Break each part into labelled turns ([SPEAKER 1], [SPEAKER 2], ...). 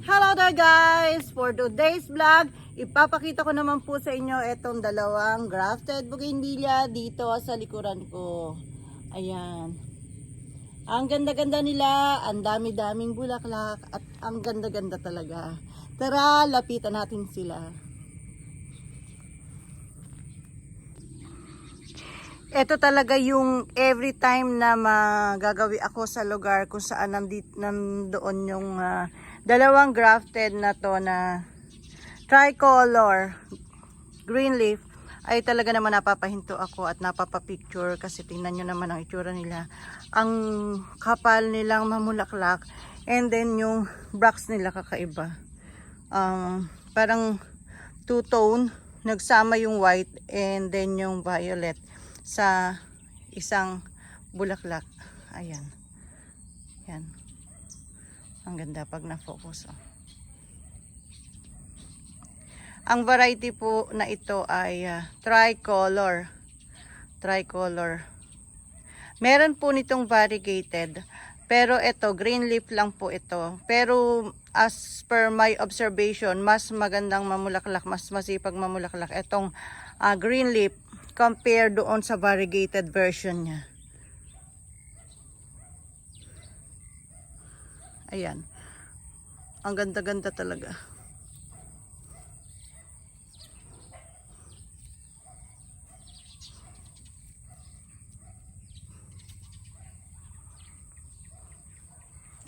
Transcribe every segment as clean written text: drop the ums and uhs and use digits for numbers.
[SPEAKER 1] Hello there guys! For today's vlog, ipapakita ko naman po sa inyo itong dalawang grafted bougainvillea dito sa likuran ko. Ayan. Ang ganda-ganda nila, ang dami-daming bulaklak at ang ganda-ganda talaga. Tara, lapitan natin sila. Ito talaga yung every time na magagawi ako sa lugar kung saan nandoon yung dalawang grafted na to na tricolor green leaf, ay talaga naman napapahinto ako at napapapicture kasi tingnan nyo naman ang itsura nila. Ang kapal nilang mamulaklak, and then yung bracts nila kakaiba. Parang two-tone, nagsama yung white and then yung violet sa isang bulaklak. Ayan. Yan. Ang ganda pag na-focus. Oh. Ang variety po na ito ay tricolor. Tricolor. Meron po nitong variegated. Pero ito, green leaf lang po ito. Pero as per my observation, mas magandang mamulaklak, mas masipag mamulaklak itong green leaf compare doon sa variegated version niya. Ayan. Ang ganda-ganda talaga.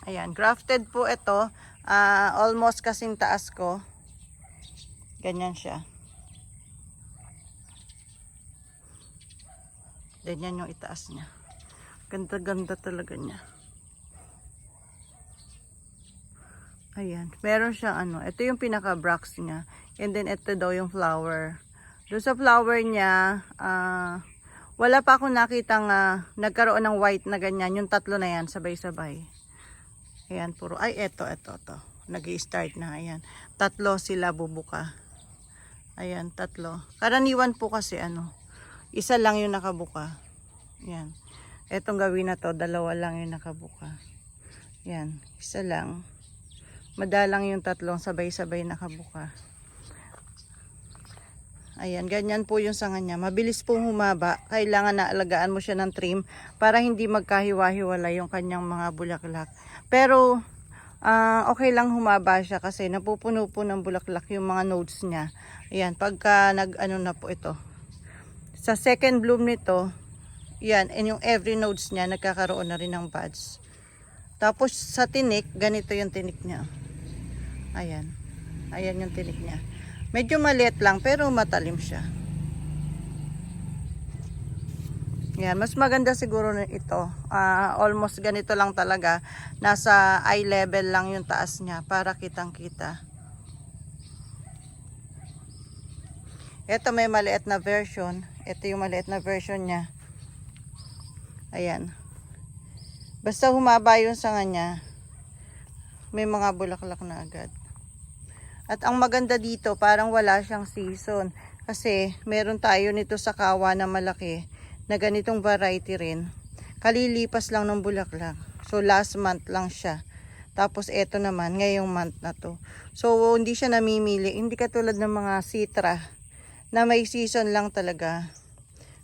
[SPEAKER 1] Ayan, grafted po ito. Almost kasing taas ko. Ganyan siya. Ganyan yung itaas niya. Ganda-ganda talaga niya. Ayan. Meron siyang ito yung pinaka-bracts niya. And then ito daw yung flower. Doon sa flower niya, wala pa akong nakitang nagkaroon ng white na ganyan. Yung tatlo na yan, sabay-sabay. Ayan, puro. Ay, ito. Nag-i-start na. Ayan. Tatlo sila bubuka. Ayan, tatlo. Karaniwan po kasi isa lang yung nakabuka. Ayan. Etong gawin na to, dalawa lang yung nakabuka. Ayan, isa lang. Madalang yung tatlong sabay-sabay nakabuka. Ayan, ganyan po yung sanga niya. Mabilis pong humaba. Kailangan na alagaan mo siya ng trim para hindi magkahiwa-hiwala yung kanyang mga bulaklak. Pero, okay lang humaba siya kasi napupuno po ng bulaklak yung mga nodes niya. Ayan, pagka na po ito. Sa second bloom nito, yan, and yung every nodes niya, nagkakaroon na rin ng buds. Tapos sa tinik, ganito yung tinik niya. Ayan. Ayan yung tinik niya. Medyo maliit lang, pero matalim siya. Yan, mas maganda siguro na ito. Almost ganito lang talaga. Nasa eye level lang yung taas niya para kitang-kita. Ito may maliit na version. Ito yung maliit na version niya. Ayan. Basta humaba yung sanga niya, may mga bulaklak na agad. At ang maganda dito, parang wala siyang season. Kasi meron tayo nito sa kawa na malaki, na ganitong variety rin. Kalilipas lang ng bulaklak. So last month lang siya. Tapos eto naman, ngayong month na to. So hindi siya namimili. Hindi katulad ng mga citra na may season lang talaga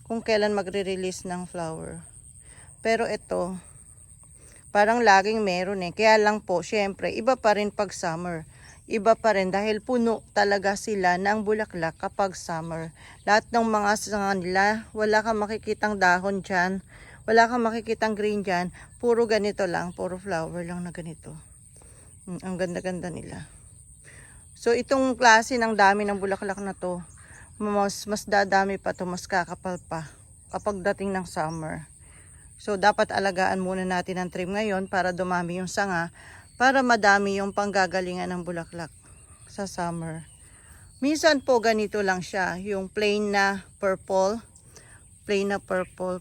[SPEAKER 1] kung kailan magre-release ng flower. Pero ito, parang laging meron Kaya lang po, syempre, iba pa rin pag summer. Iba pa rin dahil puno talaga sila ng bulaklak kapag summer. Lahat ng mga sanga nila, wala kang makikitang dahon dyan. Wala kang makikitang green dyan. Puro ganito lang, puro flower lang na ganito. Ang ganda-ganda nila. So itong klase ng dami ng bulaklak na to, mas dadami pa to, mas kakapal pa kapag dating ng summer. So dapat alagaan muna natin ang trim ngayon para dumami yung sanga, para madami yung panggagalingan ng bulaklak sa summer. Minsan po ganito lang siya, yung plain na purple,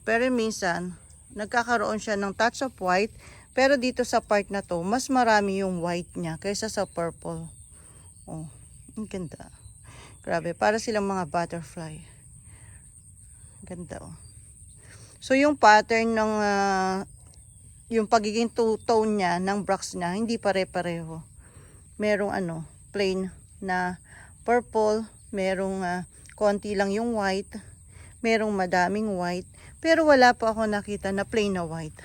[SPEAKER 1] pero minsan nagkakaroon siya ng touch of white, pero dito sa part na to, mas marami yung white niya kaysa sa purple. Oh, ang ganda. Grabe, para silang mga butterfly. Ganda So yung pattern ng yung pagiging two-tone niya ng bracts niya, hindi pare-pareho. merong plain na purple, merong konti lang yung white, merong madaming white, pero wala po ako nakita na plain na white.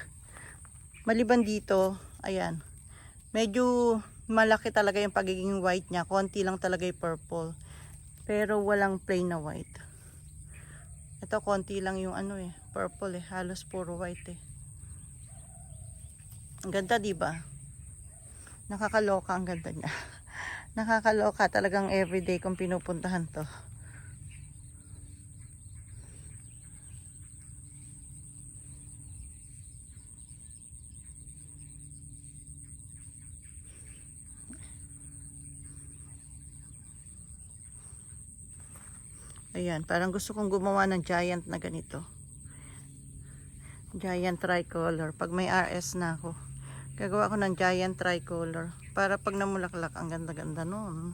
[SPEAKER 1] Maliban dito, ayan, medyo malaki talaga yung pagiging white niya, konti lang talaga yung purple, pero walang plain na white. Ito konti lang yung purple halos puro white Ang ganda, di ba? Nakakaloka ang ganda niya. Nakakaloka talagang everyday kung pinupuntahan to. Ayan, parang gusto kong gumawa ng giant na ganito. Giant tricolor. Pag may RS na ako, gagawa ko ng giant tricolor. Para pag namulaklak, ang ganda-ganda nun.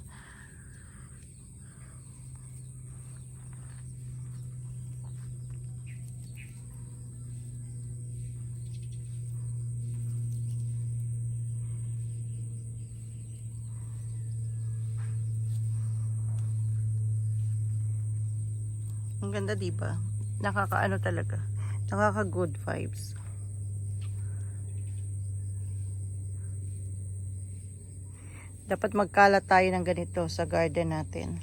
[SPEAKER 1] Ang ganda, diba? Nakakaano talaga. Nakaka good vibes. Dapat magkalat tayo ng ganito sa garden natin.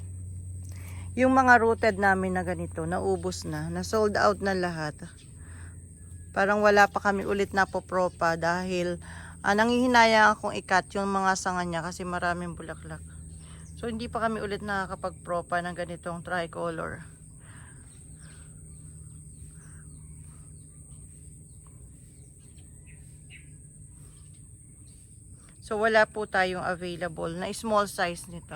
[SPEAKER 1] Yung mga rooted namin na ganito, naubos na. Na-sold out na lahat. Parang wala pa kami ulit na popropa dahil nangihinayang akong ikat yung mga sanga niya kasi maraming bulaklak. So hindi pa kami ulit nakakapag-propa ng ganitong tricolor. So wala po tayong available na small size nito.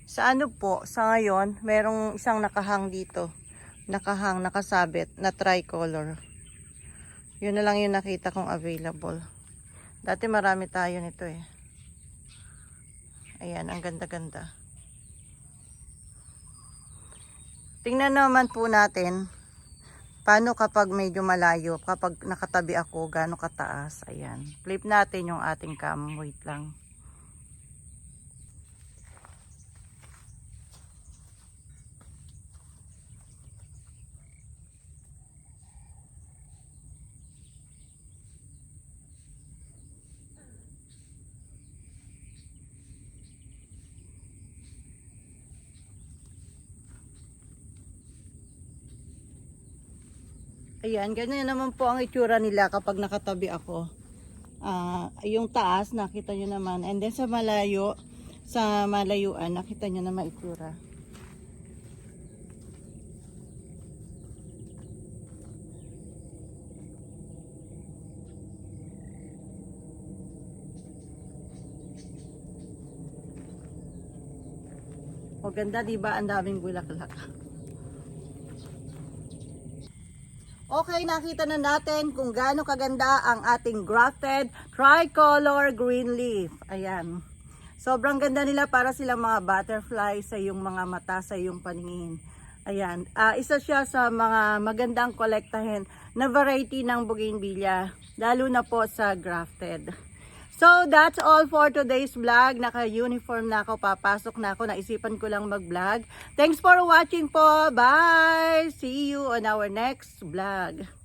[SPEAKER 1] Sa sa ngayon, merong isang nakahang dito. Nakasabit na tricolor. Yun na lang yung nakita kong available. Dati marami tayo nito Ayan, ang ganda-ganda. Tingnan naman po natin paano kapag medyo malayo, kapag nakatabi ako, gaano kataas. Ayan. Flip natin yung ating cam. Wait lang. Ayan, ganyan naman po ang itsura nila kapag nakatabi ako. Yung taas, nakita nyo naman. And then sa malayuan, nakita nyo naman itsura. O ganda, diba? Ang daming bulaklak. Okay, nakita na natin kung gaano kaganda ang ating grafted tricolor green leaf. Ayan. Sobrang ganda nila, para silang mga butterfly sa iyong mga mata, sa iyong paningin. Ayan. Isa siya sa mga magandang kolektahin na variety ng bougainvillea, lalo na po sa grafted. So, that's all for today's vlog. Naka-uniform na ako, papasok na ako. Naisipan ko lang mag-vlog. Thanks for watching po. Bye! See you on our next vlog.